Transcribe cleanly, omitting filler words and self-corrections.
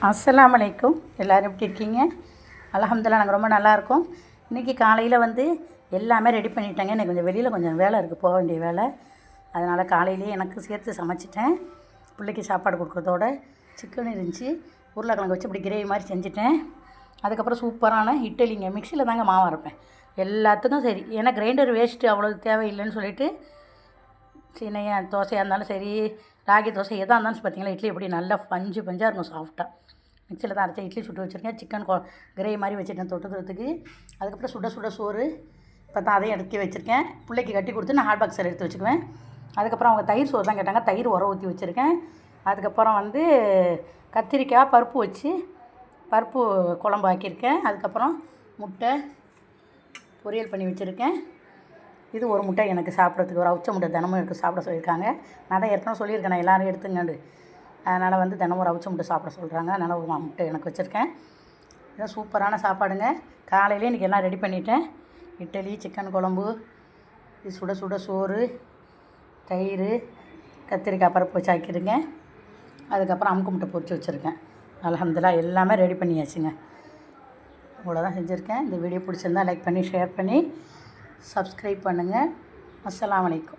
அஸ்ஸலாமு அலைக்கும். எல்லோரும் எப்படி இருக்கீங்க? அல்ஹம்துலில்லாஹ் நாங்கள் ரொம்ப நல்லாயிருக்கோம். இன்றைக்கி காலையில் எல்லாமே ரெடி பண்ணிட்டேங்க. எனக்கு கொஞ்சம் வெளியில் கொஞ்சம் வேலை இருக்குது, போக வேண்டிய வேலை. அதனால் காலையிலேயே எனக்கு சேர்த்து சமைச்சிட்டேன். பிள்ளைக்கு சாப்பாடு கொடுக்குறதோட சிக்கன் இருந்துச்சு, உருளைக்கிழங்கு வச்சு இப்படி கிரேவி மாதிரி செஞ்சுட்டேன். அதுக்கப்புறம் சூப்பரான இட்லிங்க. மிக்சியில் தாங்க மாவு அரைப்பேன் எல்லாத்துக்கும். சரி, ஏன்னா கிரைண்டர் வேஸ்ட்டு அவ்வளோ தேவையில்லைன்னு சொல்லிவிட்டு சின்னையாக தோசையாக இருந்தாலும் சரி, ராகி தோசை எதாக இருந்தாலும் பார்த்தீங்களா, இட்லி எப்படி நல்லா பஞ்சாக இருக்கும் சாஃப்டாக. மிக்சியில் தான் அரைச்ச இட்லி சுட்டு வச்சுருக்கேன். சிக்கன் கிரேவி மாதிரி வச்சுருக்கேன் தொட்டுக்கிறதுக்கு. அதுக்கப்புறம் சுட சுட சோறு இப்போ தான் அதையும் எடுத்து வச்சுருக்கேன். பிள்ளைக்கு கட்டி கொடுத்து நான் ஹாட் பாக்ஸில் எடுத்து வச்சுக்குவேன். அதுக்கப்புறம் அவங்க தயிர் சோறு தான் கேட்டாங்க, தயிர் உர ஊற்றி வச்சுருக்கேன். அதுக்கப்புறம் கத்திரிக்காய் பருப்பு வச்சு பருப்பு குழம்பு ஆக்கியிருக்கேன். அதுக்கப்புறம் முட்டை பொரியல் பண்ணி வச்சுருக்கேன். இது ஒரு முட்டை எனக்கு சாப்பிட்றதுக்கு, ஒரு அவிச்ச முட்டை தினமும் எனக்கு சாப்பிட சொல்லியிருக்காங்க. நான் தான் ஏற்கனவே சொல்லியிருக்கேன், நான் எல்லோரும் எடுத்துங்கண்டு. அதனால் தினமும் ஒரு அவிச்ச முட்டை சாப்பிட சொல்கிறாங்க. அதனால் ஒரு முட்டை எனக்கு வச்சுருக்கேன். இதான் சூப்பரான சாப்பாடுங்க. காலையிலே இன்றைக்கி எல்லாம் ரெடி பண்ணிவிட்டேன். இட்லி, சிக்கன் குழம்பு, இது சுட சுட சோறு, தயிர், கத்திரிக்காய் பருப்பு வச்சு ஆக்கிடுங்க. அதுக்கப்புறம் அமுக்கு முட்டை பொரிச்சு வச்சுருக்கேன். அல்ஹம்துலில்லாஹ் எல்லாமே ரெடி பண்ணியாச்சுங்க. இவ்வளோதான் செஞ்சுருக்கேன். இந்த வீடியோ பிடிச்சிருந்தா லைக் பண்ணி ஷேர் பண்ணி சப்ஸ்கிரைப் பண்ணுங்கள். அஸ்ஸலாமு அலைக்கும்.